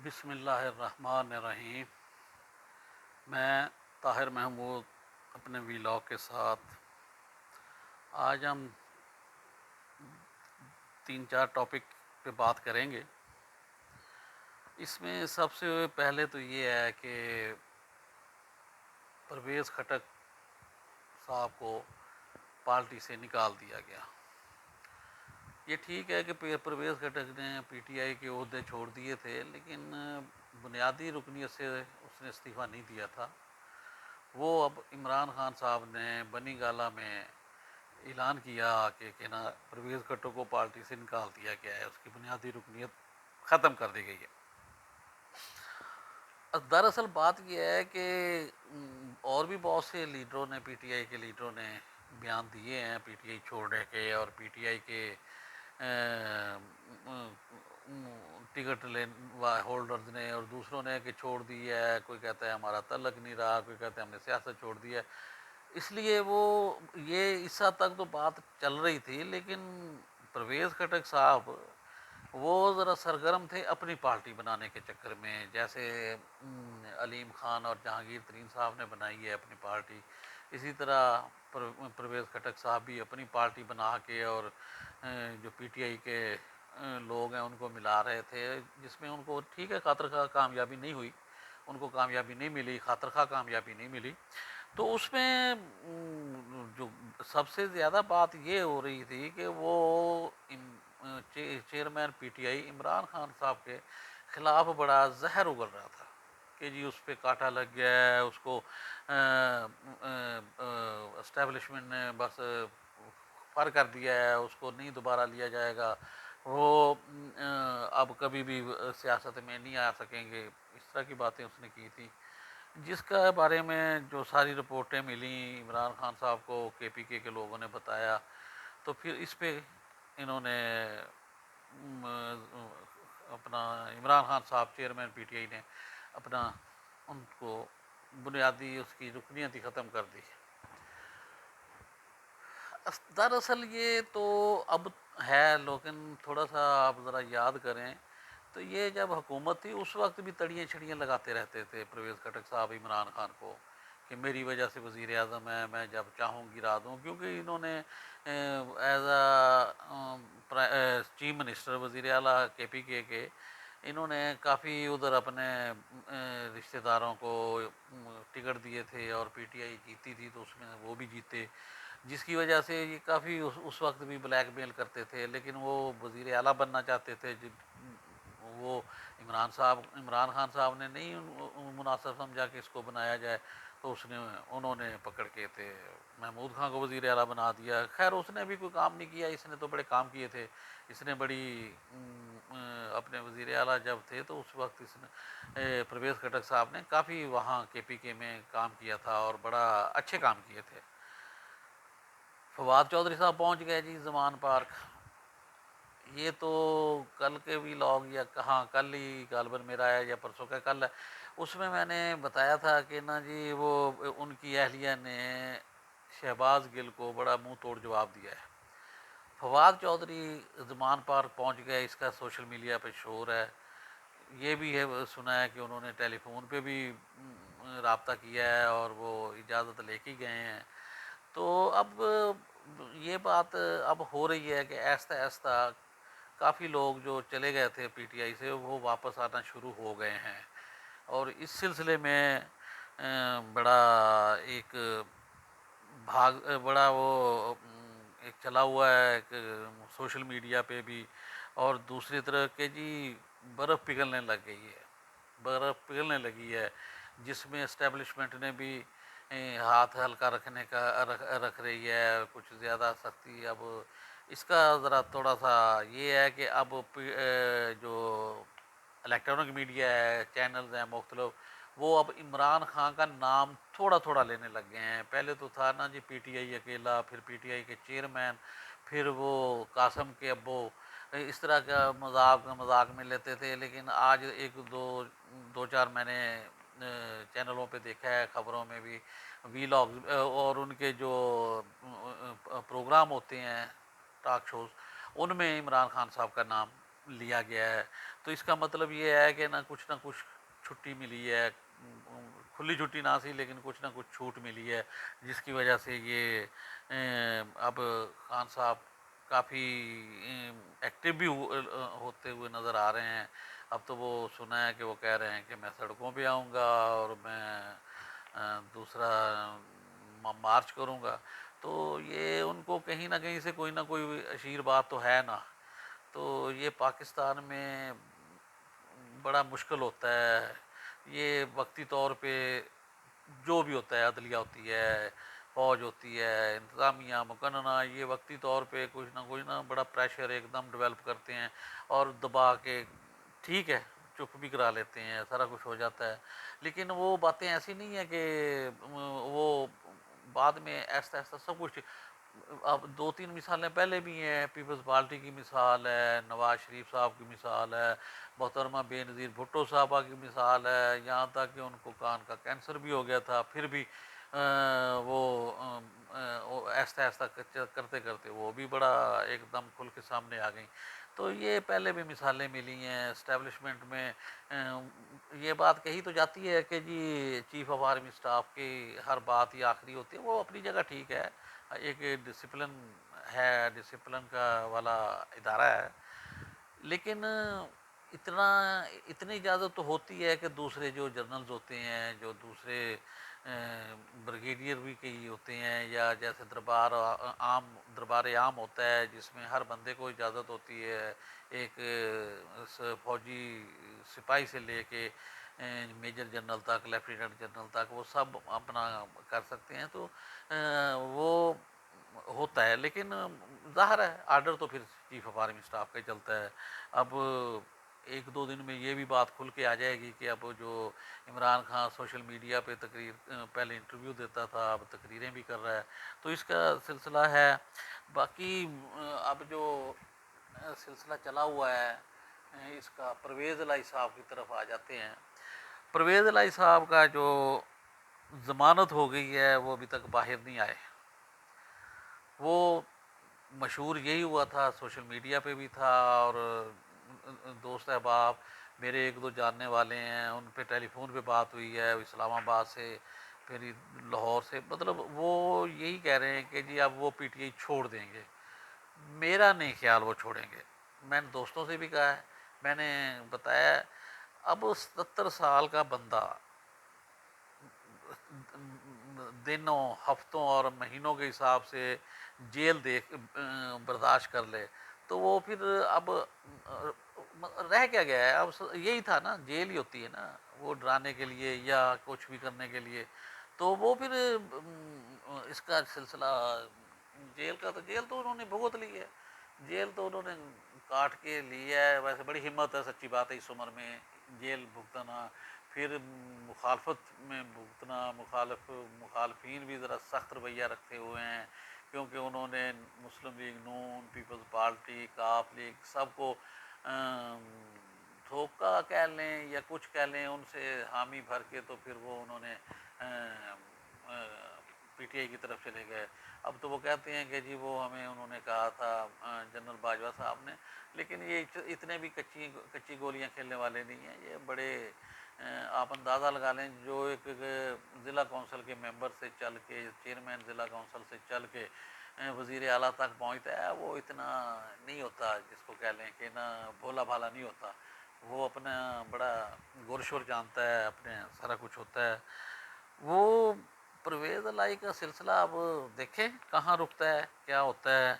بسم اللہ الرحمن الرحیم۔ میں طاہر محمود اپنے ویلاگ کے ساتھ آج ہم 3-4 ٹاپک پہ بات کریں گے۔ اس میں سب سے پہلے تو یہ ہے کہ پرویز خٹک صاحب کو پارٹی سے نکال دیا گیا۔ یہ ٹھیک ہے کہ پرویز خٹک نے پی ٹی آئی کے عہدے چھوڑ دیے تھے، لیکن بنیادی رکنیت سے اس نے استعفیٰ نہیں دیا تھا۔ وہ اب عمران خان صاحب نے بنی گالہ میں اعلان کیا کہ نا پرویز خٹک کو پارٹی سے نکال دیا گیا ہے، اس کی بنیادی رکنیت ختم کر دی گئی ہے۔ دراصل بات یہ ہے کہ اور بھی بہت سے لیڈروں نے، پی ٹی آئی کے لیڈروں نے بیان دیے ہیں پی ٹی آئی چھوڑنے کے، اور پی ٹی آئی کے ٹکٹ ہولڈرز نے اور دوسروں نے کہ چھوڑ دی ہے، کوئی کہتا ہے ہمارا تعلق نہیں رہا، کوئی کہتا ہے ہم نے سیاست چھوڑ دی ہے۔ اس لیے وہ یہ اس حد تک تو بات چل رہی تھی، لیکن پرویز خٹک صاحب وہ ذرا سرگرم تھے اپنی پارٹی بنانے کے چکر میں، جیسے علیم خان اور جہانگیر ترین صاحب نے بنائی ہے اپنی پارٹی، اسی طرح پرویز خٹک صاحب بھی اپنی پارٹی بنا کے اور جو پی ٹی آئی کے لوگ ہیں ان کو ملا رہے تھے، جس میں ان کو ٹھیک ہے خاطر خواہ کامیابی نہیں ہوئی، ان کو کامیابی نہیں ملی، خاطر خواہ کامیابی نہیں ملی۔ تو اس میں جو سب سے زیادہ بات یہ ہو رہی تھی کہ وہ چیئرمین پی ٹی آئی عمران خان صاحب کے خلاف بڑا زہر اگل رہا تھا کہ جی اس پہ کانٹا لگ گیا ہے، اس کو اسٹیبلشمنٹ نے بس فر کر دیا ہے، اس کو نہیں دوبارہ لیا جائے گا، وہ اب کبھی بھی سیاست میں نہیں آ سکیں گے، اس طرح کی باتیں اس نے کی تھی، جس کا بارے میں جو ساری رپورٹیں ملیں عمران خان صاحب کو کے پی کے لوگوں نے بتایا، تو پھر اس پہ انہوں نے اپنا عمران خان صاحب چیئرمین پی ٹی آئی نے اپنا ان کو بنیادی اس کی رکنیت ہی ختم کر دی۔ دراصل یہ تو اب ہے، لیکن تھوڑا سا آپ ذرا یاد کریں تو یہ جب حکومت تھی اس وقت بھی تڑیاں چھڑیاں لگاتے رہتے تھے پرویز خٹک صاحب عمران خان کو کہ میری وجہ سے وزیر اعظم ہے، میں جب چاہوں گرا دوں، کیونکہ انہوں نے ایز اے چیف منسٹر وزیر اعلیٰ کے پی کے انہوں نے کافی ادھر اپنے رشتہ داروں کو ٹکٹ دیے تھے، اور پی ٹی آئی جیتی تھی تو اس میں وہ بھی جیتے، جس کی وجہ سے یہ کافی اس وقت بھی بلیک میل کرتے تھے، لیکن وہ وزیر اعلیٰ بننا چاہتے تھے، وہ عمران خان صاحب نے نہیں مناسب سمجھا کہ اس کو بنایا جائے، تو انہوں نے پکڑ کے محمود خان کو وزیر اعلیٰ بنا دیا۔ خیر اس نے بھی کوئی کام نہیں کیا، اس نے تو بڑے کام کیے تھے، اس نے بڑی اپنے وزیر اعلیٰ جب تھے تو اس وقت اس نے پرویز خٹک صاحب نے کافی وہاں کے پی کے میں کام کیا تھا اور بڑا اچھے کام کیے تھے۔ فواد چودھری صاحب پہنچ گئے جی زمان پارک، یہ تو کل کے بھی لاگ یا کہاں کل ہی غالباً میرا ہے یا پرسوں کا کل ہے، اس میں نے بتایا تھا کہ نا جی وہ ان کی اہلیہ نے شہباز گل کو بڑا منہ توڑ جواب دیا ہے۔ فواد چودھری زمان پارک پہنچ گئے، اس کا سوشل میڈیا پہ شور ہے، یہ بھی ہے سنا ہے کہ انہوں نے ٹیلی فون پہ بھی رابطہ کیا ہے اور وہ اجازت لے کے گئے ہیں۔ تو اب یہ بات اب ہو رہی ہے کہ آہستہ آہستہ کافی لوگ جو چلے گئے تھے پی ٹی آئی سے وہ واپس آنا شروع ہو گئے ہیں، اور اس سلسلے میں بڑا ایک بڑا وہ ایک چلا ہوا ہے ایک سوشل میڈیا پہ بھی، اور دوسری طرف کہ جی برف پگھلنے لگ گئی ہے، برف پگھلنے لگی ہے، جس میں اسٹیبلشمنٹ نے بھی ہاتھ ہلکا رکھنے کا رکھ رہی ہے، کچھ زیادہ سختی۔ اب اس کا ذرا تھوڑا سا یہ ہے کہ اب جو الیکٹرانک میڈیا ہے، چینلز ہیں مختلف، وہ اب عمران خان کا نام تھوڑا تھوڑا لینے لگ گئے ہیں۔ پہلے تو تھا نا جی پی ٹی آئی اکیلا، پھر پی ٹی آئی کے چیئرمین، پھر وہ قاسم کے ابو، اس طرح کا مذاق میں لیتے تھے، لیکن آج ایک دو چار میں نے چینلوں پہ دیکھا ہے، خبروں میں بھی وی لاگ اور ان کے جو پروگرام ہوتے ہیں ٹاک شوز، ان میں عمران خان صاحب کا نام لیا گیا ہے، تو اس کا مطلب یہ ہے کہ نہ کچھ چھٹی ملی ہے، کھلی چھٹی نہ سی لیکن کچھ نہ کچھ چھوٹ ملی ہے، جس کی وجہ سے یہ اب خان صاحب کافی ایکٹیو بھی ہوتے ہوئے نظر آ رہے ہیں۔ اب تو وہ سنا ہے کہ وہ کہہ رہے ہیں کہ میں سڑکوں پہ آؤں گا اور میں دوسرا مارچ کروں گا، تو یہ ان کو کہیں نہ کہیں سے کوئی نہ کوئی اشیر بات تو ہے نا، تو یہ پاکستان میں بڑا مشکل ہوتا ہے، یہ وقتی طور پہ جو بھی ہوتا ہے، عدلیہ ہوتی ہے، فوج ہوتی ہے، انتظامیہ مقننہ، یہ وقتی طور پہ کچھ نہ بڑا پریشر ایک دم ڈیولپ کرتے ہیں اور دبا کے ٹھیک ہے چپ بھی کرا لیتے ہیں، سارا کچھ ہو جاتا ہے، لیکن وہ باتیں ایسی نہیں ہیں کہ وہ بعد میں ایسا ایسا سب کچھ۔ اب دو تین مثالیں پہلے بھی ہیں، پیپلز پارٹی کی مثال ہے، نواز شریف صاحب کی مثال ہے، محترمہ بے نظیر بھٹو صاحبہ کی مثال ہے، یہاں تک کہ ان کو کان کا کینسر بھی ہو گیا تھا، پھر بھی وہ ایسا ایسا کرتے کرتے وہ بھی بڑا ایک دم کھل کے سامنے آ گئیں۔ تو یہ پہلے بھی مثالیں ملی ہیں اسٹیبلشمنٹ میں۔ یہ بات کہی تو جاتی ہے کہ جی چیف آف آرمی اسٹاف کی ہر بات ہی آخری ہوتی ہے، وہ اپنی جگہ ٹھیک ہے، ایک ڈسپلن ہے، ڈسپلن کا والا ادارہ ہے، لیکن اتنی اجازت تو ہوتی ہے کہ دوسرے جو جرنلز ہوتے ہیں، جو دوسرے بریگیڈیئر بھی کئی ہوتے ہیں، یا جیسے دربار عام ہوتا ہے جس میں ہر بندے کو اجازت ہوتی ہے، ایک فوجی سپاہی سے لے کے میجر جنرل تک، لیفٹیننٹ جنرل تک، وہ سب اپنا کر سکتے ہیں، تو وہ ہوتا ہے، لیکن ظاہر ہے آرڈر تو پھر چیف آف آرمی اسٹاف کا ہی چلتا ہے۔ اب ایک دو دن میں یہ بھی بات کھل کے آ جائے گی کہ اب جو عمران خان سوشل میڈیا پہ پہلے انٹرویو دیتا تھا، اب تقریریں بھی کر رہا ہے، تو اس کا سلسلہ ہے۔ باقی اب جو سلسلہ چلا ہوا ہے اس کا، پرویز الہی صاحب کی طرف آ جاتے ہیں۔ پرویز الہی صاحب کا جو ضمانت ہو گئی ہے وہ ابھی تک باہر نہیں آئے، وہ مشہور یہی ہوا تھا، سوشل میڈیا پہ بھی تھا، اور دوست احباب میرے ایک دو جاننے والے ہیں ان پہ ٹیلی فون پہ بات ہوئی ہے، اسلام آباد سے، پھر لاہور سے، مطلب وہ یہی کہہ رہے ہیں کہ جی اب وہ پی ٹی آئی چھوڑ دیں گے۔ میرا نہیں خیال وہ چھوڑیں گے، میں نے دوستوں سے بھی کہا ہے، میں نے بتایا اب 70 سال کا بندہ دنوں، ہفتوں اور مہینوں کے حساب سے جیل برداشت کر لے، تو وہ پھر اب رہ کیا گیا ہے؟ اب یہی تھا نا، جیل ہی ہوتی ہے نا وہ ڈرانے کے لیے یا کچھ بھی کرنے کے لیے، تو وہ پھر اس کا سلسلہ جیل تو انہوں نے بھگت لی ہے، جیل تو انہوں نے کاٹ کے لی ہے۔ ویسے بڑی ہمت ہے، سچی بات ہے، اس عمر میں جیل بھگتنا، پھر مخالفت میں بھگتنا، مخالفین بھی ذرا سخت رویہ رکھتے ہوئے ہیں، کیونکہ انہوں نے مسلم لیگ نون، پیپلز پارٹی، کاف لیگ سب کو دھوکہ کہہ لیں یا کچھ کہہ لیں، ان سے حامی بھر کے تو پھر وہ انہوں نے پی ٹی آئی کی طرف چلے گئے۔ اب تو وہ کہتے ہیں کہ جی وہ ہمیں انہوں نے کہا تھا جنرل باجوہ صاحب نے، لیکن یہ اتنے بھی کچی گولیاں کھیلنے والے نہیں ہیں، یہ بڑے آپ اندازہ لگا لیں، جو ایک ضلع کونسل کے ممبر سے چل کے، چیئرمین ضلع کونسل سے چل کے وزیر اعلیٰ تک پہنچتا ہے، وہ اتنا نہیں ہوتا جس کو کہہ لیں کہ نا بھولا بھالا نہیں ہوتا، وہ اپنا بڑا غور شور جانتا ہے، اپنے سارا کچھ ہوتا ہے۔ وہ پرویز الہی کا سلسلہ اب دیکھیں کہاں رکتا ہے، کیا ہوتا ہے۔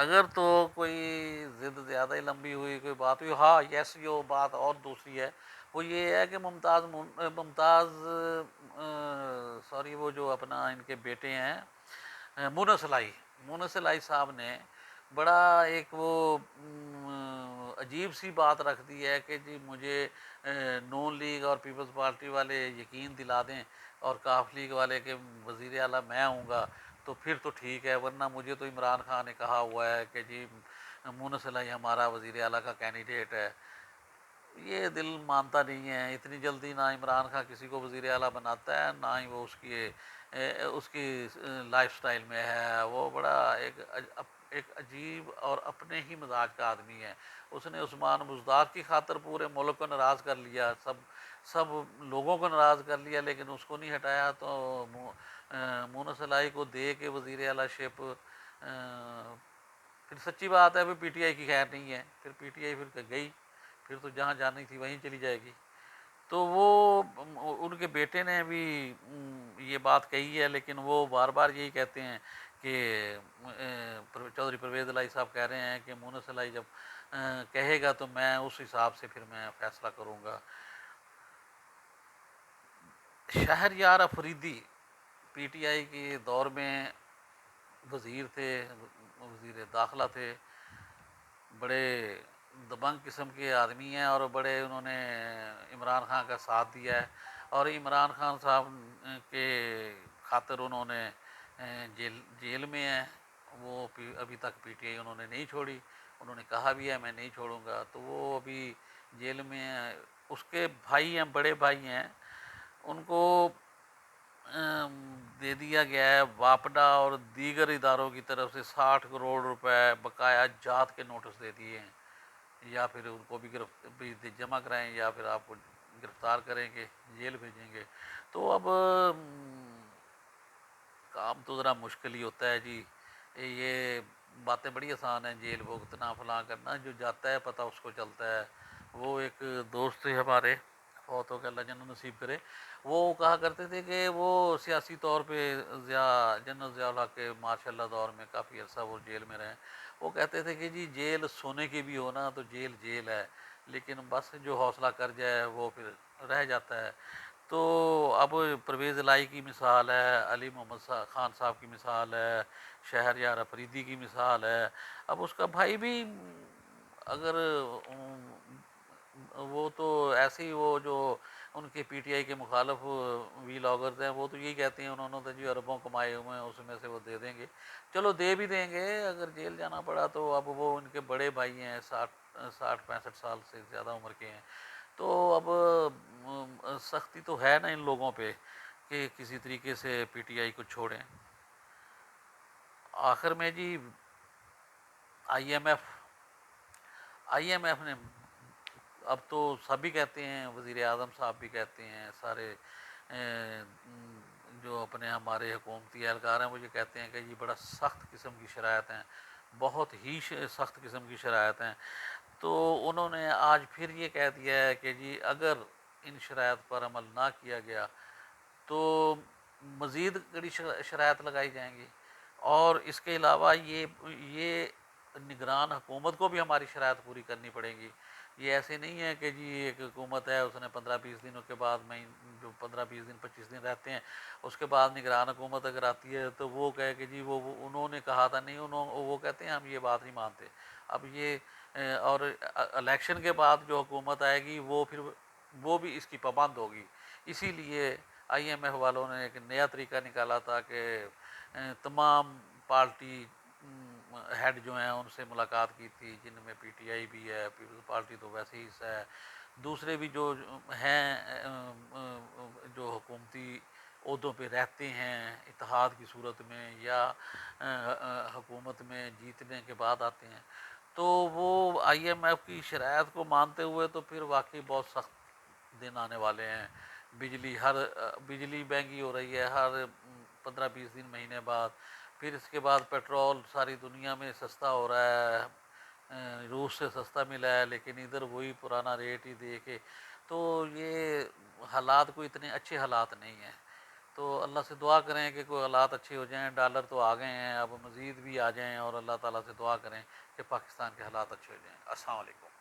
اگر تو کوئی ضد زیادہ ہی لمبی ہوئی، کوئی بات ہوئی، ہاں یس جو بات اور دوسری ہے وہ یہ ہے کہ ممتاز سوری وہ جو اپنا ان کے بیٹے ہیں مونس الہی صاحب نے بڑا ایک وہ عجیب سی بات رکھ دی ہے کہ جی مجھے نون لیگ اور پیپلز پارٹی والے یقین دلا دیں اور کاف لیگ والے کہ وزیر اعلیٰ میں ہوں گا تو پھر تو ٹھیک ہے، ورنہ مجھے تو عمران خان نے کہا ہوا ہے کہ جی مونس الہی ہمارا وزیر اعلیٰ کا کینڈیڈیٹ ہے۔ یہ دل مانتا نہیں ہے اتنی جلدی، نہ عمران خان کسی کو وزیر اعلیٰ بناتا ہے، نہ ہی وہ اس کی لائف سٹائل میں ہے، وہ بڑا ایک ایک عجیب اور اپنے ہی مزاج کا آدمی ہے. اس نے عثمان بزدار کی خاطر پورے ملک کو ناراض کر لیا، سب لوگوں کو ناراض کر لیا، لیکن اس کو نہیں ہٹایا. تو مونس الائی کو دے کے وزیر اعلیٰ شپ، پھر سچی بات ہے پھر پی ٹی آئی کی خیر نہیں ہے، پھر پی ٹی آئی پھر گئی، پھر تو جہاں جانی تھی وہیں چلی جائے گی. تو وہ ان کے بیٹے نے بھی یہ بات کہی ہے، لیکن وہ بار بار یہی کہتے ہیں کہ چودھری پرویز الہی صاحب کہہ رہے ہیں کہ مونس الہی جب کہے گا تو میں اس حساب سے پھر میں فیصلہ کروں گا. شہریار افریدی پی ٹی آئی کے دور میں وزیر تھے، وزیر داخلہ تھے، بڑے دبنگ قسم کے آدمی ہیں، اور بڑے انہوں نے عمران خان کا ساتھ دیا ہے. اور عمران خان صاحب کے خاطر انہوں نے جیل میں ہیں. وہ ابھی تک پی ٹی آئی انہوں نے نہیں چھوڑی، انہوں نے کہا بھی ہے میں نہیں چھوڑوں گا. تو وہ ابھی جیل میں ہیں. اس کے بھائی ہیں، بڑے بھائی ہیں، ان کو دے دیا گیا ہے واپڈا اور دیگر اداروں کی طرف سے 60 کروڑ روپے بقایا جات کے نوٹس دے دیے ہیں، یا پھر ان کو بھی جمع کرائیں یا پھر آپ کو گرفتار کریں گے، جیل بھیجیں گے. تو اب کام تو ذرا مشکل ہی ہوتا ہے جی. یہ باتیں بڑی آسان ہیں، جیل بھگتنا فلاں کرنا، جو جاتا ہے پتہ اس کو چلتا ہے. وہ ایک دوست تھے ہمارے، فوت ہو کے اللہ جنت نصیب کرے، وہ کہا کرتے تھے کہ وہ سیاسی طور پہ جنرل ضیاء الحق کے ماشاء اللہ دور میں کافی عرصہ وہ جیل میں رہے. وہ کہتے تھے کہ جی جیل سونے کی بھی ہونا تو جیل جیل ہے، لیکن بس جو حوصلہ کر جائے وہ پھر رہ جاتا ہے. تو اب پرویز الہی کی مثال ہے، علی محمد خان صاحب کی مثال ہے، شہریار افریدی کی مثال ہے. اب اس کا بھائی بھی اگر وہ تو ایسے ہی، وہ جو ان کے پی ٹی آئی کے مخالف وی لاگرز ہیں وہ تو یہی کہتے ہیں انہوں نے تو جی اربوں کمائے ہوئے ہیں، اس میں سے وہ دے دیں گے. چلو دے بھی دیں گے، اگر جیل جانا پڑا تو. اب وہ ان کے بڑے بھائی ہیں، 60 65 سال سے زیادہ عمر کے ہیں. تو اب سختی تو ہے نا ان لوگوں پہ کہ کسی طریقے سے پی ٹی آئی کو چھوڑیں. آخر میں جی آئی ایم ایف نے، اب تو سبھی کہتے ہیں، وزیر اعظم صاحب بھی کہتے ہیں، سارے جو اپنے ہمارے حکومتی اہلکار ہیں وہ یہ کہتے ہیں کہ یہ بڑا سخت قسم کی شرائط ہیں، بہت ہی سخت قسم کی شرائط ہیں. تو انہوں نے آج پھر یہ کہہ دیا ہے کہ جی اگر ان شرائط پر عمل نہ کیا گیا تو مزید کڑی شرائط لگائی جائیں گی. اور اس کے علاوہ یہ نگران حکومت کو بھی ہماری شرائط پوری کرنی پڑے گی. یہ ایسے نہیں ہے کہ جی ایک حکومت ہے، اس نے 15 20 دنوں کے بعد میں جو 15 20 دن 25 دن رہتے ہیں، اس کے بعد نگران حکومت اگر آتی ہے تو وہ کہے کہ جی وہ انہوں نے کہا تھا نہیں، وہ کہتے ہیں ہم یہ بات نہیں مانتے. اب یہ اور الیکشن کے بعد جو حکومت آئے گی وہ بھی اس کی پابند ہوگی. اسی لیے آئی ایم ایف والوں نے ایک نیا طریقہ نکالا تھا کہ تمام پارٹی ہیڈ جو ہیں ان سے ملاقات کی تھی، جن میں پی ٹی آئی بھی ہے، پیپلز پارٹی تو ویسے ہی حصہ ہے، دوسرے بھی جو ہیں جو حکومتی عہدوں پہ رہتے ہیں اتحاد کی صورت میں یا حکومت میں جیتنے کے بعد آتے ہیں. تو وہ آئی ایم ایف کی شرائط کو مانتے ہوئے تو پھر واقعی بہت سخت دن آنے والے ہیں. بجلی مہنگی ہو رہی ہے ہر 15 20 دن مہینے بعد. پھر اس کے بعد پیٹرول ساری دنیا میں سستا ہو رہا ہے، روس سے سستا ملا ہے، لیکن ادھر وہی پرانا ریٹ ہی دے کے. تو یہ حالات کوئی اتنے اچھے حالات نہیں ہیں. تو اللہ سے دعا کریں کہ کوئی حالات اچھے ہو جائیں. ڈالر تو آ گئے ہیں، اب مزید بھی آ جائیں، اور اللہ تعالیٰ سے دعا کریں کہ پاکستان کے حالات اچھے ہو جائیں. السلام علیکم.